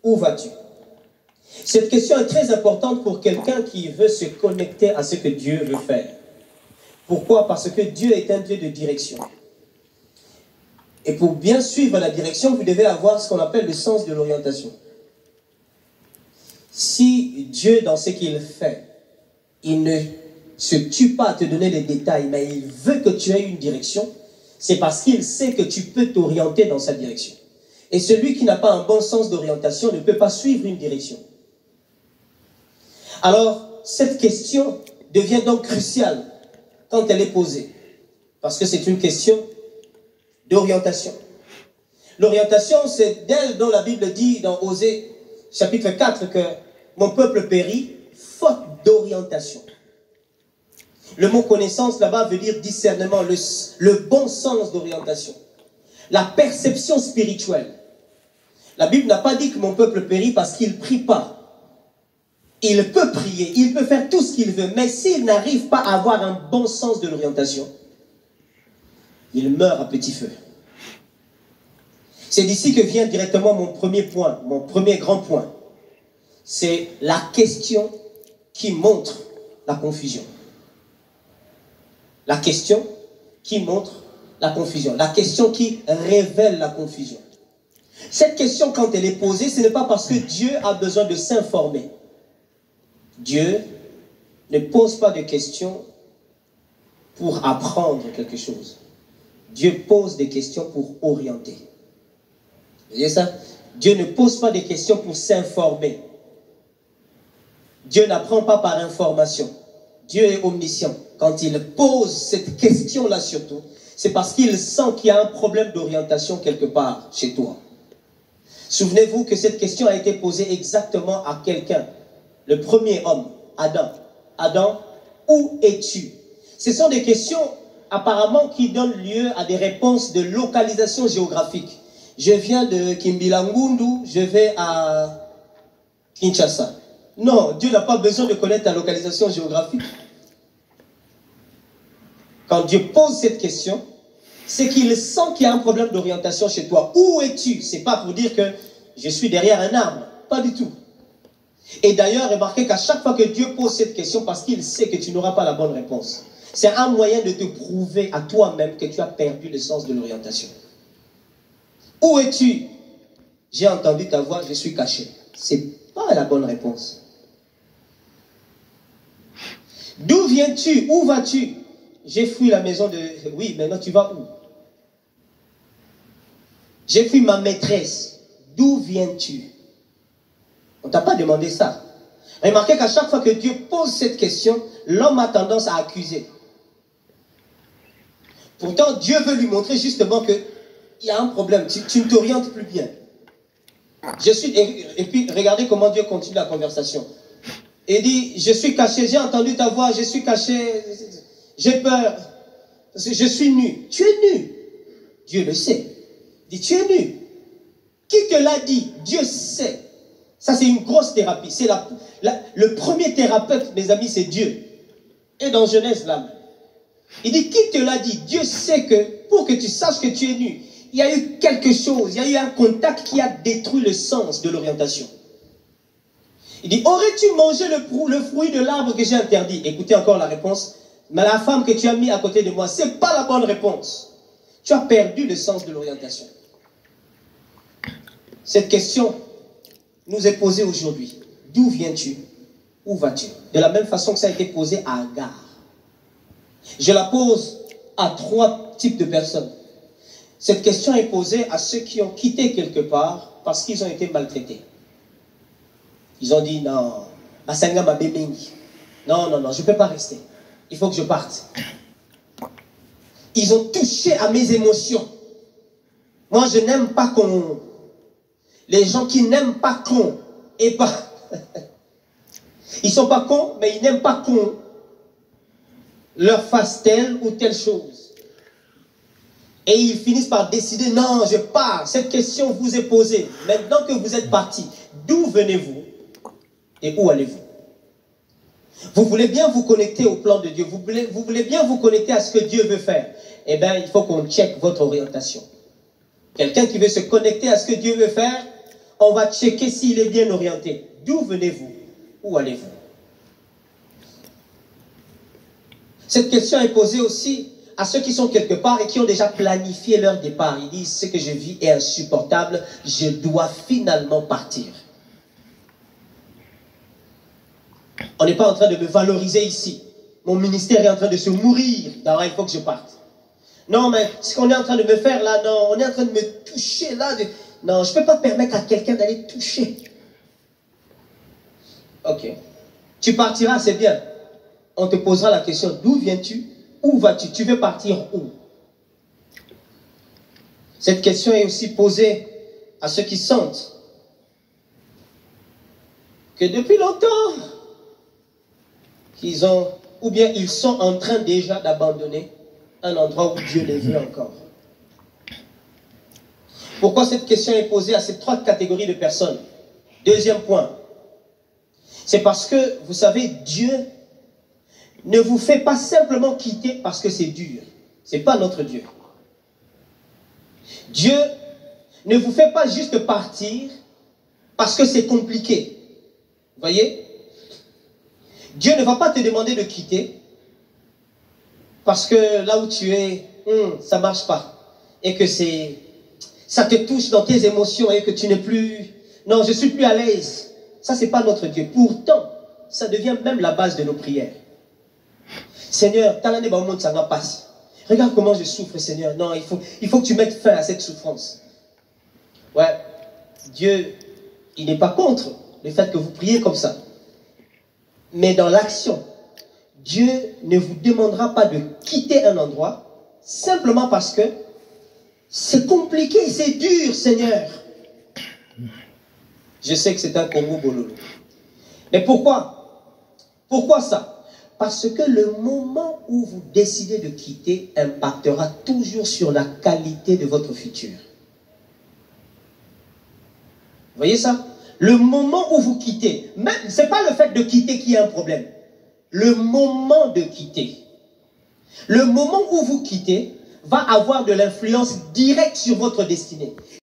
où vas-tu? Cette question est très importante pour quelqu'un qui veut se connecter à ce que Dieu veut faire. Pourquoi? Parce que Dieu est un Dieu de direction. Et pour bien suivre la direction, vous devez avoir ce qu'on appelle le sens de l'orientation. Si Dieu, dans ce qu'il fait, il ne se tue pas à te donner les détails, mais il veut que tu aies une direction, c'est parce qu'il sait que tu peux t'orienter dans sa direction. Et celui qui n'a pas un bon sens d'orientation ne peut pas suivre une direction. Alors, cette question devient donc cruciale quand elle est posée, parce que c'est une question d'orientation. L'orientation, c'est d'elle dont la Bible dit dans Osée, chapitre 4, que mon peuple périt, faute d'orientation. Le mot connaissance là-bas veut dire discernement, le bon sens d'orientation, la perception spirituelle. La Bible n'a pas dit que mon peuple périt parce qu'il ne prie pas. Il peut prier, il peut faire tout ce qu'il veut, mais s'il n'arrive pas à avoir un bon sens de l'orientation, il meurt à petit feu. C'est d'ici que vient directement mon premier point, mon premier grand point. C'est la question qui montre la confusion. La question qui montre la confusion. La question qui révèle la confusion. Cette question, quand elle est posée, ce n'est pas parce que Dieu a besoin de s'informer. Dieu ne pose pas de questions pour apprendre quelque chose. Dieu pose des questions pour orienter. Vous voyez ça? Dieu ne pose pas des questions pour s'informer. Dieu n'apprend pas par information. Dieu est omniscient. Quand il pose cette question-là surtout, c'est parce qu'il sent qu'il y a un problème d'orientation quelque part chez toi. Souvenez-vous que cette question a été posée exactement à quelqu'un. Le premier homme, Adam. Adam, où es-tu? Ce sont des questions apparemment qui donnent lieu à des réponses de localisation géographique. Je viens de Kimbilangundu, je vais à Kinshasa. Non, Dieu n'a pas besoin de connaître ta localisation géographique. Quand Dieu pose cette question, c'est qu'il sent qu'il y a un problème d'orientation chez toi. Où es-tu? Ce n'est pas pour dire que je suis derrière un arbre. Pas du tout. Et d'ailleurs, remarquez qu'à chaque fois que Dieu pose cette question, parce qu'il sait que tu n'auras pas la bonne réponse, c'est un moyen de te prouver à toi-même que tu as perdu le sens de l'orientation. Où es-tu? J'ai entendu ta voix, je suis caché. Ce n'est pas la bonne réponse. D'où viens-tu? Où vas-tu? J'ai fui la maison de... Oui, maintenant tu vas où? J'ai fui ma maîtresse. D'où viens-tu? On ne t'a pas demandé ça. Remarquez qu'à chaque fois que Dieu pose cette question, l'homme a tendance à accuser. Pourtant, Dieu veut lui montrer justement qu'il y a un problème. Tu ne t'orientes plus bien. Et puis, regardez comment Dieu continue la conversation. Il dit, je suis caché, j'ai entendu ta voix, je suis caché, j'ai peur, je suis nu. Tu es nu. Dieu le sait. Il dit, tu es nu. Qui te l'a dit? Dieu sait. Ça, c'est une grosse thérapie. C'est le premier thérapeute, mes amis, c'est Dieu. Et dans Genèse, là, il dit, qui te l'a dit? Dieu sait que, pour que tu saches que tu es nu, il y a eu quelque chose, il y a eu un contact qui a détruit le sens de l'orientation. Il dit, aurais-tu mangé le fruit de l'arbre que j'ai interdit? Écoutez encore la réponse. Mais la femme que tu as mis à côté de moi, ce n'est pas la bonne réponse. Tu as perdu le sens de l'orientation. Cette question nous est posée aujourd'hui. D'où viens-tu? Où vas-tu? De la même façon que ça a été posé à Agar. Je la pose à 3 types de personnes. Cette question est posée à ceux qui ont quitté quelque part parce qu'ils ont été maltraités. Ils ont dit, non, Basanga m'a béni. Non, non, non, je ne peux pas rester. Il faut que je parte. Ils ont touché à mes émotions. Moi, je n'aime pas qu'on... Les gens qui n'aiment pas qu'on et pas... Ils ne sont pas cons, mais ils n'aiment pas qu'on leur fasse telle ou telle chose. Et ils finissent par décider, non, je pars. Cette question vous est posée. Maintenant que vous êtes partis, d'où venez-vous et où allez-vous? Vous voulez bien vous connecter au plan de Dieu. Vous voulez bien vous connecter à ce que Dieu veut faire. Eh bien, il faut qu'on check votre orientation. Quelqu'un qui veut se connecter à ce que Dieu veut faire, on va checker s'il est bien orienté. D'où venez-vous? Où allez-vous? Cette question est posée aussi à ceux qui sont quelque part et qui ont déjà planifié leur départ. Ils disent, ce que je vis est insupportable, je dois finalement partir. On n'est pas en train de me valoriser ici. Mon ministère est en train de se mourir. D'abord, il faut que je parte. Non, mais ce qu'on est en train de me faire là, non, on est en train de me toucher là. Non, je ne peux pas permettre à quelqu'un d'aller toucher. Ok. Tu partiras, c'est bien. On te posera la question, d'où viens-tu? Où vas-tu? Tu veux partir où? Cette question est aussi posée à ceux qui sentent que depuis longtemps, qu'ils ont, ou bien ils sont en train déjà d'abandonner un endroit où Dieu les veut encore. Pourquoi cette question est posée à ces trois catégories de personnes? Deuxième point, c'est parce que, vous savez, Dieu ne vous fait pas simplement quitter parce que c'est dur. Ce n'est pas notre Dieu. Dieu ne vous fait pas juste partir parce que c'est compliqué. Vous voyez? Dieu ne va pas te demander de quitter parce que là où tu es, ça ne marche pas. Et que ça te touche dans tes émotions et que tu n'es plus... Non, je ne suis plus à l'aise. Ça, ce n'est pas notre Dieu. Pourtant, ça devient même la base de nos prières. Seigneur, regarde comment je souffre, Seigneur. Non, il faut que tu mettes fin à cette souffrance. Ouais, Dieu, il n'est pas contre le fait que vous priez comme ça. Mais dans l'action, Dieu ne vous demandera pas de quitter un endroit simplement parce que c'est compliqué, c'est dur, Seigneur. Je sais que c'est un Congo bololo. Mais pourquoi? Pourquoi ça? Parce que le moment où vous décidez de quitter impactera toujours sur la qualité de votre futur. Vous voyez ça? Le moment où vous quittez, ce n'est pas le fait de quitter qui est un problème. Le moment de quitter. Le moment où vous quittez va avoir de l'influence directe sur votre destinée.